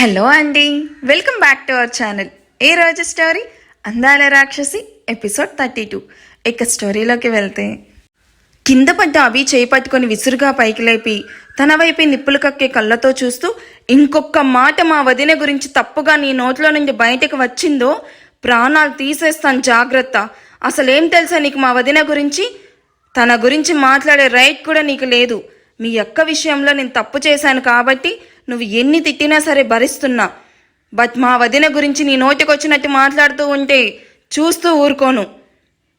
Hello అండి, welcome back to our channel. ఏ రోజు స్టోరీ అందాల రాక్షసి ఎపిసోడ్ 32. ఇక స్టోరీలోకి వెళ్తే, కింద పడ్డ అభి చేయి పట్టుకొని విసురుగా పైకి లేపి తన వైపు నిప్పులు కక్కే కళ్ళతో చూస్తూ, ఇంకొక మాట మా వదిన గురించి తప్పుగా నీ నోట్లో నుండి బయటకు వచ్చిందో ప్రాణాలు తీసేస్తాను, జాగ్రత్త. అసలేం తెలుసా నీకు మా వదిన గురించి? తన గురించి మాట్లాడే రైట్ కూడా నీకు లేదు. మీ అక్క విషయంలో నేను తప్పు చేశాను కాబట్టి నువ్వు ఎన్ని తిట్టినా సరే భరిస్తున్నా. బట్ మా వదిన గురించి నీ నోటికొచ్చినట్టు మాట్లాడుతూ ఉంటే చూస్తూ ఊరుకోను.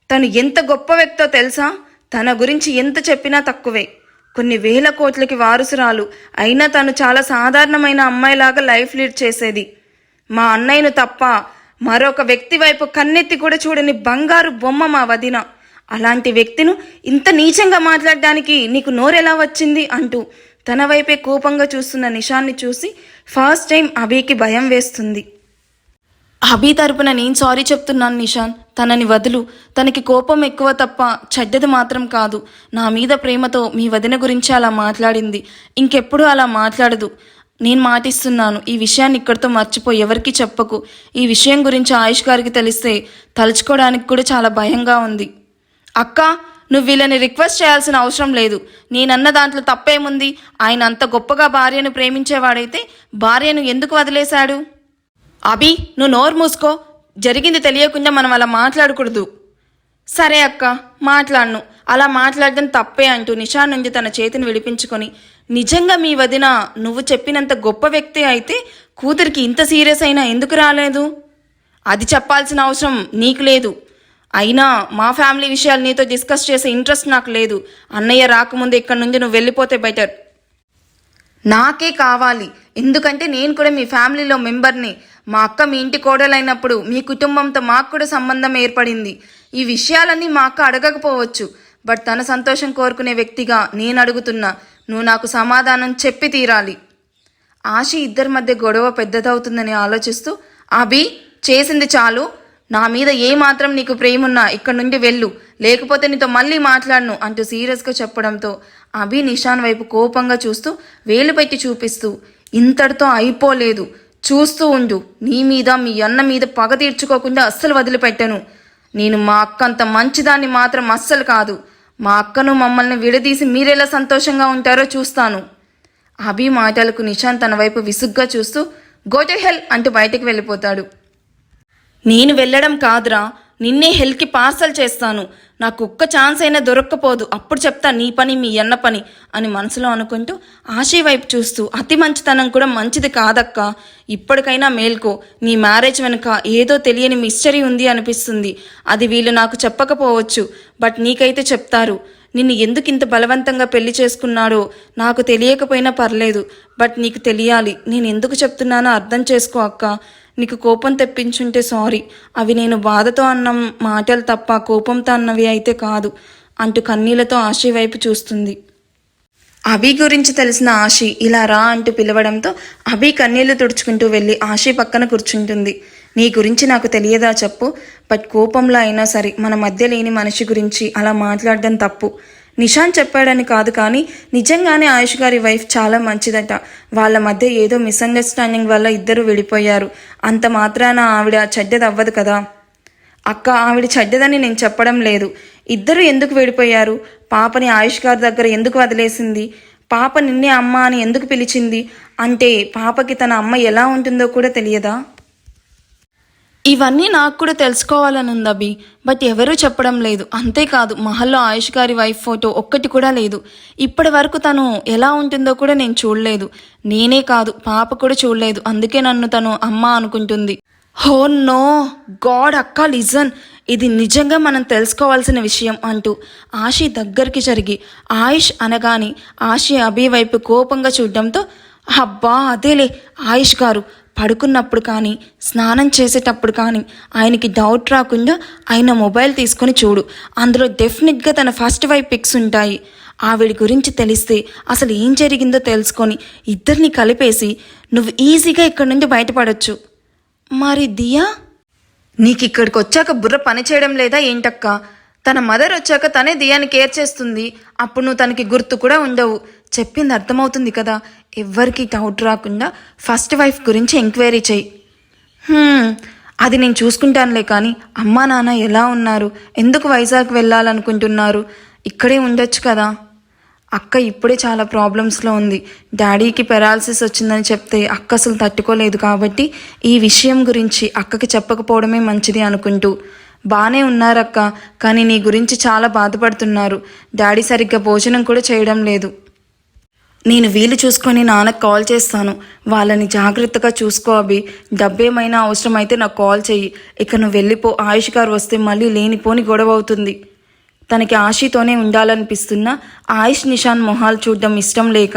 తను ఎంత గొప్ప వ్యక్తో తెలుసా? తన గురించి ఎంత చెప్పినా తక్కువే. కొన్ని వేల కోట్లకి వారసురాలు అయినా తను చాలా సాధారణమైన అమ్మాయిలాగా లైఫ్ లీడ్ చేసేది. మా అన్నయ్యను తప్ప మరొక వ్యక్తి వైపు కన్నెత్తి కూడా చూడని బంగారు బొమ్మ మా వదిన. అలాంటి వ్యక్తిను ఇంత నీచంగా మాట్లాడడానికి నీకు నోరెలా వచ్చింది అంటూ తన వైపే కోపంగా చూస్తున్న నిషాన్ని చూసి ఫస్ట్ టైం అభికి భయం వేస్తుంది. అభి తరపున నేను సారీ చెప్తున్నాను నిషాన్, తనని వదులు. తనకి కోపం ఎక్కువ తప్ప చెడ్డది మాత్రం కాదు. నా మీద ప్రేమతో మీ వదిన గురించి అలా మాట్లాడింది. ఇంకెప్పుడు అలా మాట్లాడదు. నేను మాటిస్తున్నాను. ఈ విషయాన్ని ఇక్కడితో మర్చిపో, ఎవరికి చెప్పకు. ఈ విషయం గురించి ఆయుష్ గారికి తెలిస్తే తలుచుకోవడానికి కూడా చాలా భయంగా ఉంది. అక్క, నువ్వు వీళ్ళని రిక్వెస్ట్ చేయాల్సిన అవసరం లేదు. నేనన్న దాంట్లో తప్పేముంది? ఆయన అంత గొప్పగా భార్యను ప్రేమించేవాడైతే భార్యను ఎందుకు వదిలేశాడు? అభి, నువ్వు నోరు మూసుకో. జరిగింది తెలియకుండా మనం అలా మాట్లాడకూడదు. సరే అక్క, మాట్లాడను. అలా మాట్లాడడం తప్పే అంటూ నిషాన్ నుంచి తన చేతిని విడిపించుకొని, నిజంగా మీ వదిన నువ్వు చెప్పినంత గొప్ప వ్యక్తి అయితే కూతురికి ఇంత సీరియస్ అయినా ఎందుకు రాలేదు? అది చెప్పాల్సిన అవసరం నీకు లేదు. అయినా మా ఫ్యామిలీ విషయాలు నీతో డిస్కస్ చేసే ఇంట్రెస్ట్ నాకు లేదు. అన్నయ్య రాకముందు ఇక్కడి నుంచి నువ్వు వెళ్ళిపోతే బెటర్. నాకే కావాలి, ఎందుకంటే నేను కూడా మీ ఫ్యామిలీలో మెంబర్ని. మా అక్క మీ ఇంటి కోడలైనప్పుడు మీ కుటుంబంతో మాకు కూడా సంబంధం ఏర్పడింది. ఈ విషయాలన్నీ మా అక్క అడగకపోవచ్చు, బట్ తన సంతోషం కోరుకునే వ్యక్తిగా నేను అడుగుతున్నా. నువ్వు నాకు సమాధానం చెప్పి తీరాలి. ఆశి ఇద్దరి మధ్య గొడవ పెద్దదవుతుందని ఆలోచిస్తూ, అభి చేసింది చాలు. నా మీద ఏమాత్రం నీకు ప్రేమున్నా ఇక్కడి నుండి వెళ్ళు, లేకపోతే నీతో మళ్ళీ మాట్లాడను అంటూ సీరియస్గా చెప్పడంతో అభి నిషాన్ వైపు కోపంగా చూస్తూ వేలు పెట్టి చూపిస్తూ, ఇంతటితో అయిపోలేదు, చూస్తూ ఉండు. నీ మీద మీ అన్న మీద పగ తీర్చుకోకుండా అస్సలు వదిలిపెట్టను. నేను మా అక్క అంత మంచిదాన్ని మాత్రం అస్సలు కాదు. మా అక్కను మమ్మల్ని విడదీసి మీరెలా సంతోషంగా ఉంటారో చూస్తాను. అభి మాటలకు నిషాన్ తన వైపు విసుగ్గా చూస్తూ, గో టు హెల్ అంటూ బయటికి వెళ్ళిపోతాడు. నేను వెళ్ళడం కాదురా, నిన్నే హెల్కి పార్సల్ చేస్తాను. నాకు ఒక్క ఛాన్స్ అయినా దొరక్కపోదు, అప్పుడు చెప్తా నీ పని మీ అన్న పని అని మనసులో అనుకుంటూ ఆశీ వైపు చూస్తూ, అతి మంచితనం కూడా మంచిది కాదక్క. ఇప్పటికైనా మేల్కో. నీ మ్యారేజ్ వెనుక ఏదో తెలియని మిస్టరీ ఉంది అనిపిస్తుంది. అది వీళ్ళు నాకు చెప్పకపోవచ్చు, బట్ నీకైతే చెప్తారు. నిన్ను ఎందుకు ఇంత బలవంతంగా పెళ్లి చేసుకున్నాడో నాకు తెలియకపోయినా పర్లేదు, బట్ నీకు తెలియాలి. నేను ఎందుకు చెప్తున్నానో అర్థం చేసుకో అక్క. నీకు కోపం తెప్పించుంటే సారీ. అవి నేను బాధతో అన్న మాటలు తప్ప కోపంతో అన్నవి అయితే కాదు అంటూ కన్నీళ్లతో ఆశీ వైపు చూస్తుంది. అభి గురించి తెలిసిన ఆశి ఇలా రా అంటూ పిలవడంతో అభి కన్నీళ్లు తుడుచుకుంటూ వెళ్ళి ఆశి పక్కన కూర్చుంటుంది. నీ గురించి నాకు తెలియదా చెప్పు? బట్ కోపంలో అయినా సరే మన మధ్య లేని మనిషి గురించి అలా మాట్లాడడం తప్పు. నిషాన్ చెప్పాడని కాదు, కానీ నిజంగానే ఆయుష్ గారి వైఫ్ చాలా మంచిదట. వాళ్ళ మధ్య ఏదో మిస్అండర్స్టాండింగ్ వల్ల ఇద్దరు విడిపోయారు. అంత మాత్రాన ఆవిడ చెడ్డది అవ్వదు కదా. అక్క, ఆవిడ చెడ్డదని నేను చెప్పడం లేదు. ఇద్దరు ఎందుకు విడిపోయారు? పాపని ఆయుష్ గారి దగ్గర ఎందుకు వదిలేసింది? పాప నిన్నే అమ్మ అని ఎందుకు పిలిచింది? అంటే పాపకి తన అమ్మ ఎలా ఉంటుందో కూడా తెలియదా? ఇవన్నీ నాకు కూడా తెలుసుకోవాలని ఉంది అభి, బట్ ఎవరూ చెప్పడం లేదు. అంతేకాదు, మహల్లో ఆయుష్ గారి వైఫ్ ఫోటో ఒక్కటి కూడా లేదు. ఇప్పటి వరకు తను ఎలా ఉంటుందో కూడా నేను చూడలేదు. నేనే కాదు, పాప కూడా చూడలేదు. అందుకే నన్ను తను అమ్మ అనుకుంటుంది. హో నో గాడ్ అక్క, లిజన్, ఇది నిజంగా మనం తెలుసుకోవాల్సిన విషయం అంటూ ఆశి దగ్గరికి జరిగి ఆయుష్ అనగాని ఆశి అభి వైపు కోపంగా చూడడంతో, అబ్బా అదేలే ఆయుష్ గారు, పడుకున్నప్పుడు కానీ స్నానం చేసేటప్పుడు కానీ ఆయనకి డౌట్ రాకుండా ఆయన మొబైల్ తీసుకొని చూడు. అందులో డెఫినెట్గా తన ఫస్ట్ వైఫ్ పిక్స్ ఉంటాయి. ఆవిడ గురించి తెలిస్తే అసలు ఏం జరిగిందో తెలుసుకొని ఇద్దరిని కలిపేసి నువ్వు ఈజీగా ఇక్కడి నుండి బయటపడొచ్చు. మరి దియా, నీకు ఇక్కడికి వచ్చాక బుర్ర పని చేయడం లేదా ఏంటక్క? తన మదర్ వచ్చాక తనే దియాని కేర్ చేస్తుంది. అప్పుడు నువ్వు తనకి గుర్తు కూడా ఉండవు. చెప్పింది అర్థమవుతుంది కదా. ఎవ్వరికి డౌట్ రాకుండా ఫస్ట్ వైఫ్ గురించి ఎంక్వైరీ చెయ్యి. అది నేను చూసుకుంటానులే, కానీ అమ్మా నాన్న ఎలా ఉన్నారు, ఎందుకు వైజాగ్ వెళ్ళాలనుకుంటున్నారు, ఇక్కడే ఉండొచ్చు కదా. అక్క ఇప్పుడే చాలా ప్రాబ్లమ్స్లో ఉంది. డాడీకి పెరాలసిస్ వచ్చిందని చెప్తే అక్క అసలు తట్టుకోలేదు, కాబట్టి ఈ విషయం గురించి అక్కకి చెప్పకపోవడమే మంచిది అనుకుంటూ, బాగానే ఉన్నారక్క, కానీ నీ గురించి చాలా బాధపడుతున్నారు. డాడీ సరిగ్గా భోజనం కూడా చేయడం లేదు. నేను వీలు చూసుకొని నాన్నకు కాల్ చేస్తాను. వాళ్ళని జాగ్రత్తగా చూసుకో అభి. డబ్బేమైనా అవసరమైతే నాకు కాల్ చెయ్యి. ఇక నువ్వు వెళ్ళిపో. ఆయుష్ గారు వస్తే మళ్ళీ లేనిపోని గొడవ అవుతుంది. తనకి ఆశీతోనే ఉండాలనిపిస్తున్నా ఆయుష్ నిషాన్ మొహాలు చూడడం ఇష్టం లేక,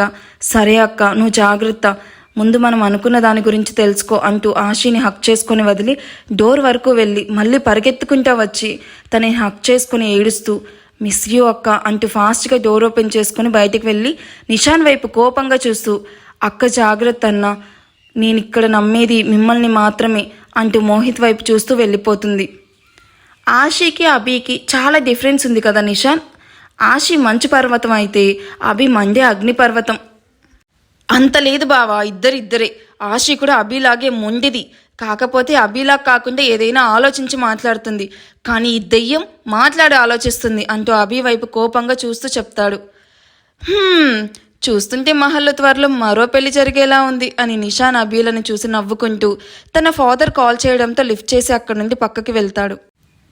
సరే అక్క నువ్వు జాగ్రత్త, ముందు మనం అనుకున్న దాని గురించి తెలుసుకో అంటూ ఆశీని హక్ చేసుకొని వదిలి డోర్ వరకు వెళ్ళి మళ్ళీ పరిగెత్తుకుంటా వచ్చి తనని హక్ చేసుకుని ఏడుస్తూ, మిస్ యూ అక్క అంటూ ఫాస్ట్గా డోర్ ఓపెన్ చేసుకుని బయటికి వెళ్ళి నిషాన్ వైపు కోపంగా చూస్తూ, అక్క జాగ్రత్త అన్నా, నేను ఇక్కడ నమ్మేది మిమ్మల్ని మాత్రమే అంటూ మోహిత్ వైపు చూస్తూ వెళ్ళిపోతుంది. ఆశీకి అభికి చాలా డిఫరెన్స్ ఉంది కదా నిషాన్. ఆశి మంచు పర్వతం అయితే అభి మండే అగ్నిపర్వతం. అంత లేదు బావా, ఇద్దరే. ఆశి కూడా అభిలాగే మొండిది, కాకపోతే అభిలా కాకుండా ఏదైనా ఆలోచించి మాట్లాడుతుంది, కానీ ఈ దెయ్యం మాట్లాడి ఆలోచిస్తుంది అంటూ అభి వైపు కోపంగా చూస్తూ చెప్తాడు. చూస్తుంటే మహల్లో త్వరలో మరో పెళ్లి జరిగేలా ఉంది అని నిషాన్ అభిలను చూసి నవ్వుకుంటూ తన ఫాదర్ కాల్ చేయడంతో లిఫ్ట్ చేసి అక్కడి నుండి పక్కకి వెళ్తాడు.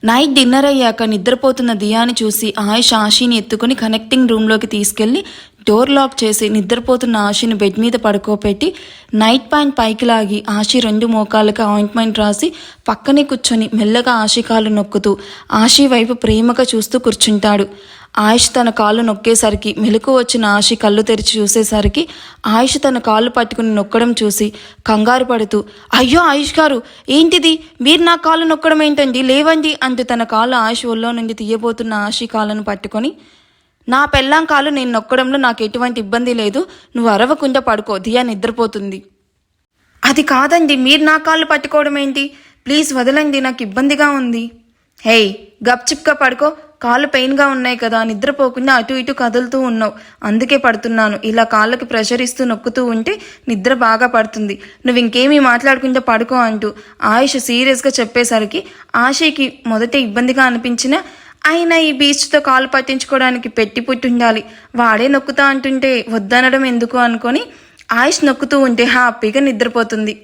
నైట్ డిన్నర్ అయ్యాక నిద్రపోతున్న దియాని చూసి ఆయుష్ ఆశీని ఎత్తుకుని కనెక్టింగ్ రూమ్లోకి తీసుకెళ్లి డోర్ లాక్ చేసి నిద్రపోతున్న ఆశీని బెడ్ మీద పడుకోపెట్టి నైట్ ప్యాంట్ పైకి లాగి ఆశీ 2 మోకాళ్ళకి ఆయింట్మెంట్ రాసి పక్కనే కూర్చొని మెల్లగా ఆశీ కాళ్ళు నొక్కుతూ ఆశీ వైపు ప్రేమగా చూస్తూ కూర్చుంటాడు. ఆయుష్ తన కాళ్ళు నొక్కేసరికి మెలకు వచ్చిన ఆశి కళ్ళు తెరిచి చూసేసరికి ఆయుష్ తన కాళ్ళు పట్టుకుని నొక్కడం చూసి కంగారు పడుతూ, అయ్యో ఆయుష్ గారు ఏంటిది, మీరు నా కాళ్ళు నొక్కడం ఏంటండి, లేవండి అంటూ తన కాళ్ళు ఆయుష్ ఒళ్ళో నుండి తీయబోతున్న ఆశి కాళ్ళను పట్టుకొని, నా పెళ్ళాం కాళ్ళు నేను నొక్కడంలో నాకు ఎటువంటి ఇబ్బంది లేదు, నువ్వు అరవకుండా పడుకో, దియా నిద్రపోతుంది. అది కాదండి, మీరు నా కాళ్ళు పట్టుకోవడం ఏంటి, ప్లీజ్ వదలండి, నాకు ఇబ్బందిగా ఉంది. హేయ్ గప్చిప్గా పడుకో, కాళ్ళు పెయిన్గా ఉన్నాయి కదా, నిద్రపోకుండా అటు ఇటు కదులుతూ ఉన్నావు, అందుకే పడుతున్నాను. ఇలా కాళ్ళకి ప్రెషర్ ఇస్తూ నొక్కుతూ ఉంటే నిద్ర బాగా పడుతుంది, నువ్వు ఇంకేమీ మాట్లాడుకుంటే పడుకో అంటూ ఆయుష్ సీరియస్గా చెప్పేసరికి ఆశకి మొదట ఇబ్బందిగా అనిపించినా, అయినా ఈ బీచ్తో కాలు పట్టించుకోవడానికి పెట్టి పుట్టుండాలి, వాడే నొక్కుతా అంటుంటే వద్దనడం ఎందుకు అనుకొని ఆయుష్ నొక్కుతూ ఉంటే హ్యాపీగా నిద్రపోతుంది.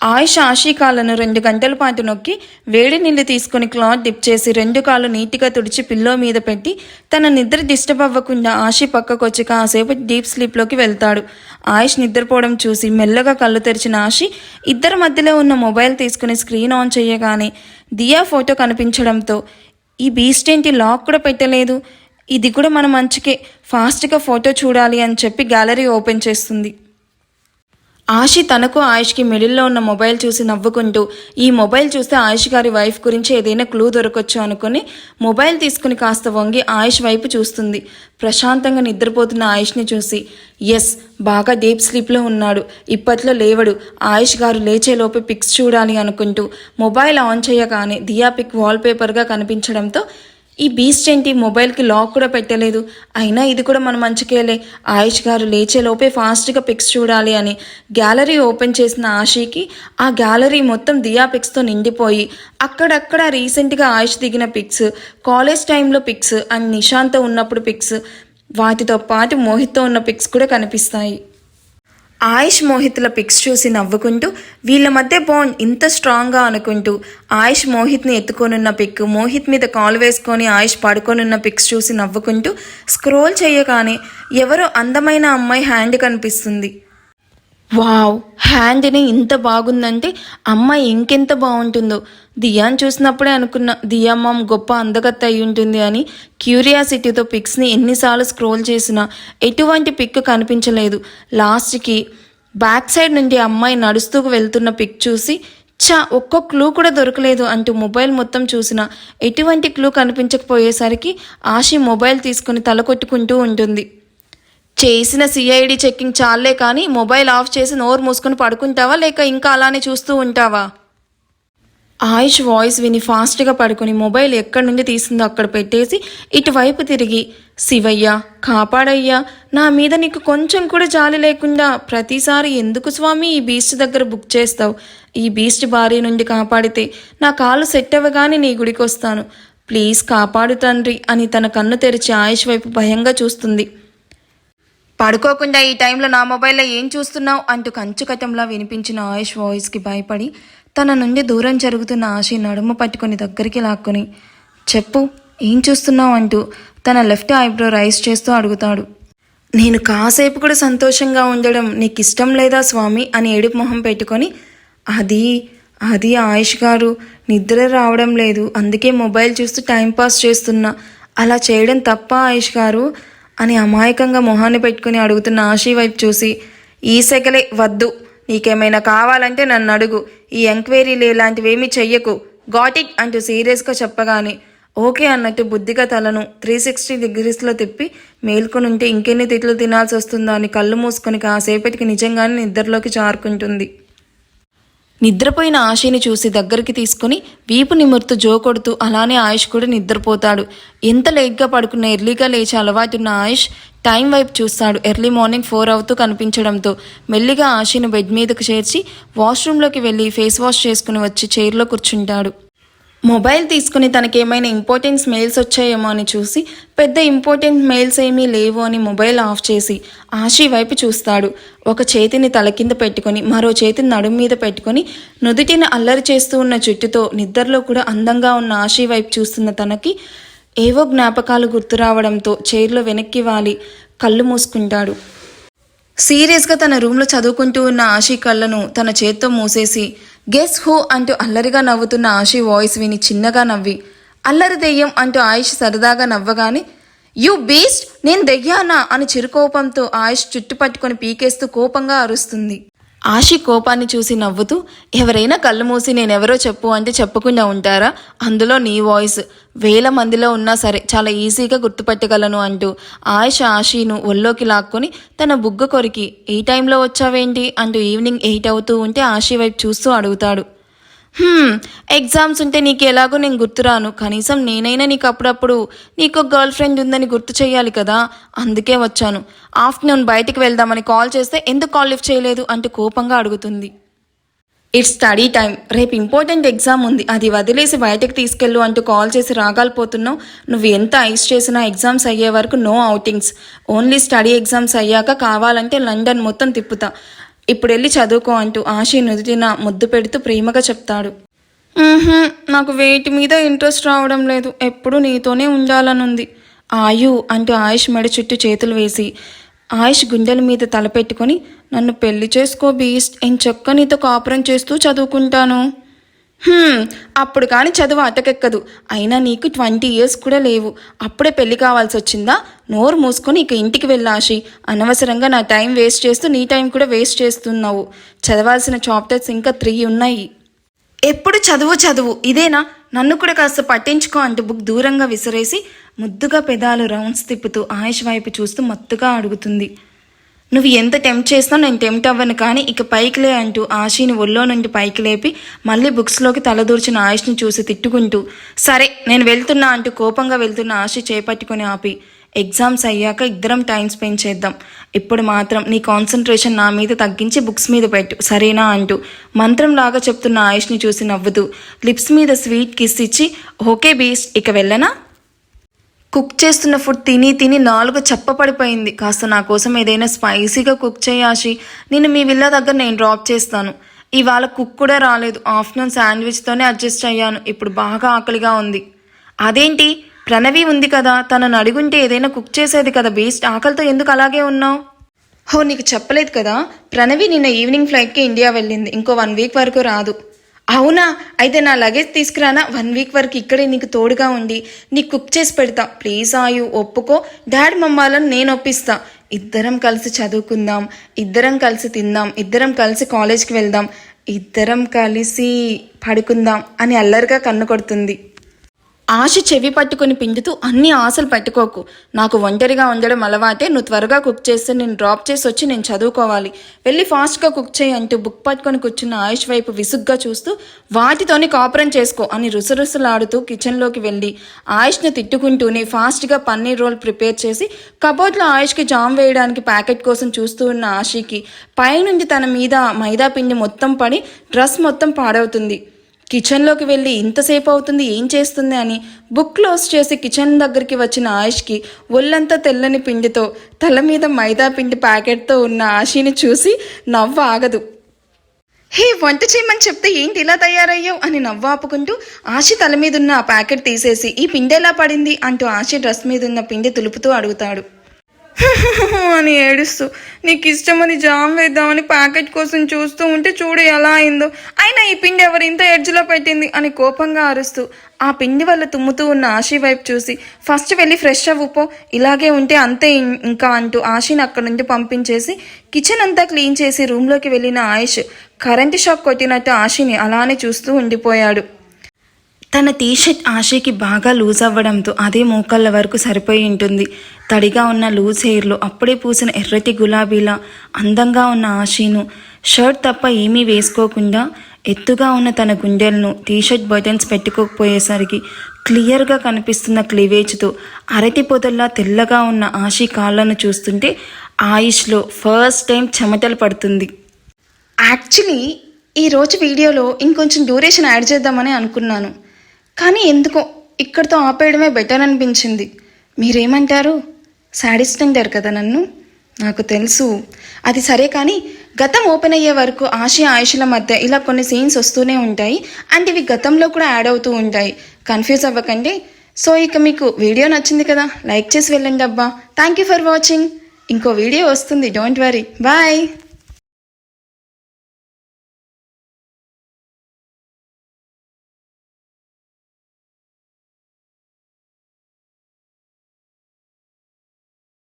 ఆయుష్ ఆశీ కాళ్ళను 2 గంటల పాటు నొక్కి వేడి నీళ్ళు తీసుకుని క్లాత్ డిప్ చేసి 2 కాళ్ళు నీట్గా తుడిచి పిల్లో మీద పెట్టి తన నిద్ర డిస్టర్బ్ అవ్వకుండా ఆశీ పక్కకు వచ్చి కాసేపు డీప్ స్లీప్లోకి వెళ్తాడు. ఆయుష్ నిద్రపోవడం చూసి మెల్లగా కళ్ళు తెరిచిన ఆశీ ఇద్దరి మధ్యలో ఉన్న మొబైల్ తీసుకుని స్క్రీన్ ఆన్ చేయగానే దియా ఫోటో కనిపించడంతో, ఈ బీస్ట్ ఏంటి లాక్ కూడా పెట్టలేదు, ఇది కూడా మన మంచికే, ఫాస్ట్గా ఫోటో చూడాలి అని చెప్పి గ్యాలరీ ఓపెన్ చేస్తుంది. ఆశి తనకు ఆయుష్కి మిడిల్లో ఉన్న మొబైల్ చూసి నవ్వుకుంటూ, ఈ మొబైల్ చూస్తే ఆయుష్ గారి వైఫ్ గురించి ఏదైనా క్లూ దొరకొచ్చు అనుకుని మొబైల్ తీసుకుని కాస్త వంగి ఆయుష్ వైపు చూస్తుంది. ప్రశాంతంగా నిద్రపోతున్న ఆయుష్ని చూసి, ఎస్ బాగా డీప్ స్లీప్లో ఉన్నాడు, ఇప్పట్లో లేవడు, ఆయుష్ గారు లేచేలోపు పిక్స్ చూడాలి అనుకుంటూ మొబైల్ ఆన్ చేయగానే దియా పిక్ వాల్పేపర్గా కనిపించడంతో, ఈ బీస్ట్ ఏంటి మొబైల్కి లాక్ కూడా పెట్టలేదు, అయినా ఇది కూడా మన మంచికేలే, ఆయుష్ గారు లేచేలోపే ఫాస్ట్గా పిక్స్ చూడాలి అని గ్యాలరీ ఓపెన్ చేసిన ఆశీకి ఆ గ్యాలరీ మొత్తం దియా పిక్స్తో నిండిపోయి అక్కడక్కడ రీసెంట్గా ఆయుష్ దిగిన పిక్స్, కాలేజ్ టైంలో పిక్స్ అండ్ నిషాంత్తో ఉన్నప్పుడు పిక్స్, వాటితో పాటు మోహిత్తో ఉన్న పిక్స్ కూడా కనిపిస్తాయి. ఆయుష్ మోహిత్ల పిక్స్ చూసి నవ్వుకుంటూ వీళ్ళ మధ్య బాండ్ ఇంత స్ట్రాంగ్గా అనుకుంటూ ఆయుష్ మోహిత్ని ఎత్తుకొనున్న పిక్, మోహిత్ మీద కాల్ వేసుకొని ఆయుష్ పడుకొనున్న పిక్స్ చూసి నవ్వుకుంటూ స్క్రోల్ చేయగానే ఎవరో అందమైన అమ్మాయి హ్యాండ్ కనిపిస్తుంది. వావ్, హ్యాండ్ని ఇంత బాగుందంటే అమ్మాయి ఇంకెంత బాగుంటుందో. దియాని చూసినప్పుడే అనుకున్నా దియా మామ్ గొప్ప అందగత్త అయి ఉంటుంది అని. క్యూరియాసిటీతో పిక్స్ని ఎన్నిసార్లు స్క్రోల్ చేసినా ఎటువంటి పిక్ కనిపించలేదు. లాస్ట్కి బ్యాక్ సైడ్ నుండి అమ్మాయి నడుస్తూ వెళ్తున్న పిక్ చూసి, ఒక్క క్లూ కూడా దొరకలేదు అంటూ మొబైల్ మొత్తం చూసినా ఎటువంటి క్లూ కనిపించకపోయేసరికి ఆశి మొబైల్ తీసుకుని తల కొట్టుకుంటూ ఉంటుంది. చేసిన సిఐడి చెక్కింగ్ చాలే కానీ మొబైల్ ఆఫ్ చేసి నోరు మూసుకొని పడుకుంటావా లేక ఇంకా అలానే చూస్తూ ఉంటావా? ఆయుష్ వాయిస్ విని ఫాస్ట్గా పడుకొని మొబైల్ ఎక్కడి నుండి తీసిందో అక్కడ పెట్టేసి ఇటువైపు తిరిగి, శివయ్య కాపాడయ్యా, నా మీద నీకు కొంచెం కూడా జాలి లేకుండా ప్రతిసారి ఎందుకు స్వామి ఈ బీస్ట్ దగ్గర బుక్ చేస్తావు? ఈ బీస్ట్ భార్య నుండి కాపాడితే నా కాళ్ళు సెట్ అవ్వగానే నీ గుడికి వస్తాను, ప్లీజ్ కాపాడు తండ్రి అని తన కన్ను తెరిచి ఆయుష్ వైపు భయంగా చూస్తుంది. పడుకోకుండా ఈ టైంలో నా మొబైల్లో ఏం చూస్తున్నావు అంటూ కంచుకటంలా వినిపించిన ఆయుష్ వాయిస్కి భయపడి తన నుండి దూరం జరుగుతున్న ఆశి నడుము పట్టుకొని దగ్గరికి లాక్కొని, చెప్పు ఏం చూస్తున్నావు అంటూ తన లెఫ్ట్ ఐబ్రో రైజ్ చేస్తూ అడుగుతాడు. నేను కాసేపు కూడా సంతోషంగా ఉండడం నీకు ఇష్టం లేదా స్వామి అని ఏడుపు మొహం పెట్టుకొని, అది అది ఆయుష్ గారు, నిద్ర రావడం లేదు, అందుకే మొబైల్ చూస్తూ టైంపాస్ చేస్తున్నా, అలా చేయడం తప్ప ఆయుష్ గారు అని అమాయకంగా మొహాన్ని పెట్టుకుని అడుగుతున్న ఆశీ వైపు చూసి, ఈ సెగలే వద్దు, నీకేమైనా కావాలంటే నన్ను అడుగు, ఈ ఎంక్వైరీలు ఇలాంటివేమీ చెయ్యకు, గాట్ ఇట్ అంటూ సీరియస్గా చెప్పగానే ఓకే అన్నట్టు బుద్ధిగా తలను 360 డిగ్రీస్లో తిప్పి మేల్కొనుంటే ఇంకెన్ని తిట్లు తినాల్సి వస్తుందో అని కళ్ళు మూసుకొని కాసేపటికి నిజంగానే నిద్రలోకి జారుకుంటుంది. నిద్రపోయిన ఆశని చూసి దగ్గరికి తీసుకుని వీపు నిమురుతూ జో కొడుతూ అలానే ఆయుష్ కూడా నిద్రపోతాడు. ఎంత లేట్గా పడుకున్న ఎర్లీగా లేచి అలవాటున్న ఆయుష్ టైం వైపు చూస్తాడు. ఎర్లీ మార్నింగ్ 4 అవుతూ కనిపించడంతో మెల్లిగా ఆశని బెడ్ మీదకు చేర్చి వాష్రూమ్లోకి వెళ్ళి ఫేస్ వాష్ చేసుకుని వచ్చి చైర్లో కూర్చుంటాడు. మొబైల్ తీసుకుని తనకేమైనా ఇంపార్టెంట్ మెయిల్స్ వచ్చాయేమో అని చూసి పెద్ద ఇంపార్టెంట్ మెయిల్స్ ఏమీ లేవు అని మొబైల్ ఆఫ్ చేసి ఆశీ వైపు చూస్తాడు. ఒక చేతిని తల కింద పెట్టుకొని మరో చేతిని నడుము మీద పెట్టుకొని నుదుటిని అల్లరి చేస్తూ ఉన్న జుట్టుతో నిద్రలో కూడా అందంగా ఉన్న ఆశీ వైపు చూస్తున్న తనకి ఏవో జ్ఞాపకాలు గుర్తు రావడంతో చైర్లో వెనక్కి వాలి కళ్ళు మూసుకుంటాడు. సీరియస్గా తన రూమ్లో చదువుకుంటూ ఉన్న ఆశీ కళ్ళను తన చేత్తో మూసేసి గెస్ హూ అంటూ అల్లరిగా నవ్వుతున్న ఆశీ వాయిస్ విని చిన్నగా నవ్వి, అల్లరి దెయ్యం అంటూ ఆయుష్ సరదాగా నవ్వగానే, యూ బీస్ట్, నేను దెయ్యానా అని చిరుకోపంతో ఆయుష్ చుట్టు పట్టుకొని పీకేస్తూ కోపంగా అరుస్తుంది. ఆశి కోపాన్ని చూసి నవ్వుతూ, ఎవరైనా కళ్ళు మూసి నేనెవరో చెప్పు అంటే చెప్పకుండా ఉంటారా? అందులో నీ వాయిస్ 1000 మందిలో ఉన్నా సరే చాలా ఈజీగా గుర్తుపట్టగలను అంటూ ఆశీను ఒళ్ళోకి లాక్కొని తన బుగ్గ కొరికి, ఈ టైంలో వచ్చావేంటి అంటూ ఈవినింగ్ 8 అవుతూ ఉంటే ఆశీ వైపు చూస్తూ అడుగుతాడు. ఎగ్జామ్స్ ఉంటే నీకు ఎలాగో నేను గుర్తురాను, కనీసం నేనైనా నీకు అప్పుడప్పుడు నీకు గర్ల్ ఫ్రెండ్ ఉందని గుర్తు చేయాలి కదా, అందుకే వచ్చాను. ఆఫ్టర్నూన్ బయటికి వెళ్దామని కాల్ చేస్తే ఎందుకు కాల్ లిఫ్ట్ చేయలేదు అంటూ కోపంగా అడుగుతుంది. ఇట్స్ స్టడీ టైం, రేపు ఇంపార్టెంట్ ఎగ్జామ్ ఉంది, అది వదిలేసి బయటకు తీసుకెళ్ళు అంటూ కాల్ చేసి రాగాలు పోతున్నావు. నువ్వు ఎంత ఐస్ చేసినా ఎగ్జామ్స్ అయ్యే వరకు no outings, only study exams అయ్యాక కావాలంటే లండన్ మొత్తం తిప్పుతా, ఇప్పుడు వెళ్ళి చదువుకో అంటూ ఆశీ నుదుటిన ముద్దు పెడుతూ ప్రేమగా చెప్తాడు. నాకు వేటి మీద ఇంట్రెస్ట్ రావడం లేదు, ఎప్పుడు నీతోనే ఉండాలనుంది ఆయు అంటూ ఆయుష్ మెడ చుట్టూ చేతులు వేసి ఆయుష్ గుండెల మీద తలపెట్టుకొని, నన్ను పెళ్లి చేసుకో బీస్ట్, ఎంచక్క నీతో కాపురం చేస్తూ చదువుకుంటాను. అప్పుడు కానీ చదువు అటకెక్కదు, అయినా నీకు 20 years కూడా లేవు, అప్పుడే పెళ్లి కావాల్సి వచ్చిందా? నోరు మూసుకొని ఇక ఇంటికి వెళ్ళాషి, అనవసరంగా నా టైం వేస్ట్ చేస్తూ నీ టైం కూడా వేస్ట్ చేస్తున్నావు. చదవాల్సిన చాప్టర్స్ ఇంకా 3 ఉన్నాయి. ఎప్పుడు చదువు చదువు ఇదేనా? నన్ను కూడా కాస్త పట్టించుకో అంటూ బుక్ దూరంగా విసిరేసి ముద్దుగా పెదాలు రౌండ్స్ తిప్పుతూ ఆయుష్ వైపు చూస్తూ మత్తుగా అడుగుతుంది. నువ్వు ఎంత టెంప్ట్ చేసినా నేను టెంప్ట్ అవ్వను, కానీ ఇక పైకిలే అంటూ ఆశీని ఒళ్ళో నుండి పైకి లేపి మళ్ళీ బుక్స్లోకి తలదూర్చిన ఆయుష్ని చూసి తిట్టుకుంటూ, సరే నేను వెళ్తున్నా అంటూ కోపంగా వెళ్తున్న ఆశి చేపట్టుకుని ఆపి, ఎగ్జామ్స్ అయ్యాక ఇద్దరం టైం స్పెండ్ చేద్దాం, ఇప్పుడు మాత్రం నీ కాన్సన్ట్రేషన్ నా మీద తగ్గించి బుక్స్ మీద పెట్టు సరేనా అంటూ మంత్రంలాగా చెప్తున్న ఆయుష్ని చూసి నవ్వుతూ లిప్స్ మీద స్వీట్ కిస్ ఇచ్చి, ఓకే బీస్ట్, ఇక వెళ్ళనా? కుక్ చేస్తున్న ఫుడ్ తిని తిని 4 చప్పపడిపోయింది. కాస్త నా కోసం ఏదైనా స్పైసీగా కుక్ చేయాసి, నేను మీ విల్లా దగ్గర నేను డ్రాప్ చేస్తాను. ఇవాళ కుక్ కూడా రాలేదు, ఆఫ్టర్నూన్ శాండ్విచ్తోనే అడ్జస్ట్ అయ్యాను, ఇప్పుడు బాగా ఆకలిగా ఉంది. అదేంటి, ప్రణవి ఉంది కదా, తనను అడుగుంటే ఏదైనా కుక్ చేసేది కదా బీస్ట్, ఆకలితో ఎందుకు అలాగే ఉన్నావు? నీకు చెప్పలేదు కదా, ప్రణవి నిన్న ఈవినింగ్ ఫ్లైట్కి ఇండియా వెళ్ళింది, ఇంకో 1 week వరకు రాదు. అవునా, అయితే నా లగేజ్ తీసుకురానా, 1 week వరకు ఇక్కడే నీకు తోడుగా ఉండి నీకు కుక్ చేసి పెడతా, ప్లీజ్ ఆయు ఒప్పుకో, డాడ్ మమ్మాలను నేను ఒప్పిస్తా, ఇద్దరం కలిసి చదువుకుందాం, ఇద్దరం కలిసి తిందాం, ఇద్దరం కలిసి కాలేజ్కి వెళ్దాం, ఇద్దరం కలిసి పడుకుందాం అని అల్లరిగా కన్ను కొడుతుంది. ఆశ చెవి పట్టుకుని పిండుతూ అన్ని ఆశలు పెట్టుకోకు. నాకు ఒంటరిగా ఉండడం అలవాటే. నువ్వు త్వరగా కుక్ చేస్తే నేను డ్రాప్ చేసి వచ్చి నేను చదువుకోవాలి. వెళ్ళి ఫాస్ట్గా కుక్ చేయి అంటూ బుక్ పట్టుకొని కూర్చున్న ఆయుష్ వైపు విసుగ్గా చూస్తూ వాటితోనే కాపురం చేసుకో అని రుసరుసలాడుతూ కిచెన్లోకి వెళ్ళి ఆయుష్ని తిట్టుకుంటూనే ఫాస్ట్గా పన్నీర్ రోల్ ప్రిపేర్ చేసి కబోర్డ్లో ఆయుష్కి జామ్ వేయడానికి ప్యాకెట్ కోసం చూస్తూ ఉన్న ఆశీకి పైనుండి తన మీద మైదా పిండి మొత్తం పడి డ్రెస్ మొత్తం పాడవుతుంది. కిచెన్లోకి వెళ్ళి ఇంతసేపు అవుతుంది ఏం చేస్తుంది అని బుక్ క్లోజ్ చేసి కిచెన్ దగ్గరికి వచ్చిన ఆయుష్కి ఒళ్ళంతా తెల్లని పిండితో తల మీద మైదా పిండి ప్యాకెట్తో ఉన్న ఆశీని చూసి నవ్వు ఆగదు. హే, వంట చేయమని చెప్తే ఏంటి ఇలా తయారయ్యావు అని నవ్వు ఆపుకుంటూ ఆశి తల మీద ఉన్న ఆ ప్యాకెట్ తీసేసి ఈ పిండి ఎలా పడింది అంటూ ఆశి డ్రెస్ మీద ఉన్న పిండి తులుపుతూ అడుగుతాడు. అని ఏడుస్తూ నీకు ఇష్టమని జామ్ వేద్దామని ప్యాకెట్ కోసం చూస్తూ ఉంటే చూడు ఎలా అయిందో, అయినా ఈ పిండి ఎవరు ఇంత ఎడ్జ్లో పెట్టింది అని కోపంగా అరుస్తూ ఆ పిండి వల్ల తుమ్ముతూ ఉన్న ఆశీ వైపు చూసి ఫస్ట్ వెళ్ళి ఫ్రెష్ అవ్వుపో, ఇలాగే ఉంటే అంతే ఇంకా అంటూ ఆశీని అక్కడి నుండి పంపించేసి కిచెన్ అంతా క్లీన్ చేసి రూమ్లోకి వెళ్ళిన ఆయుష్ కరెంటు షాక్ కొట్టినట్టు ఆశీని అలానే చూస్తూ ఉండిపోయాడు. తన టీషర్ట్ ఆశీకి బాగా లూజ్ అవ్వడంతో అదే మోకాళ్ళ వరకు సరిపోయి ఉంటుంది. తడిగా ఉన్న లూజ్ హెయిర్లో అప్పుడే పూసిన ఎర్రటి గులాబీలా అందంగా ఉన్న ఆశీను షర్ట్ తప్ప ఏమీ వేసుకోకుండా ఎత్తుగా ఉన్న తన గుండెలను టీషర్ట్ బటన్స్ పెట్టుకోకపోయేసరికి క్లియర్గా కనిపిస్తున్న క్లీవేజ్తో అరటి పొదల్లా తెల్లగా ఉన్న ఆశీ కాళ్ళను చూస్తుంటే ఆయుష్లో ఫస్ట్ టైం చెమటలు పడుతుంది. యాక్చువల్లీ ఈరోజు వీడియోలో ఇంకొంచెం డ్యూరేషన్ యాడ్ చేద్దామని అనుకున్నాను, కానీ ఎందుకో ఇక్కడితో ఆపేయడమే బెటర్ అనిపించింది. మీరేమంటారు? సాడిస్ట్ అంటారు కదా నన్ను, నాకు తెలుసు. అది సరే, కానీ గతం ఓపెన్ అయ్యే వరకు ఆయుష్ల మధ్య ఇలా కొన్ని సీన్స్ వస్తూనే ఉంటాయి అండ్ ఇవి గతంలో కూడా యాడ్ అవుతూ ఉంటాయి. కన్ఫ్యూజ్ అవ్వకండి. సో ఇక మీకు వీడియో నచ్చింది కదా, లైక్ చేసి వెళ్ళండి అబ్బా. Thank you for watching. ఇంకో వీడియో వస్తుంది, డోంట్ వరీ. బాయ్.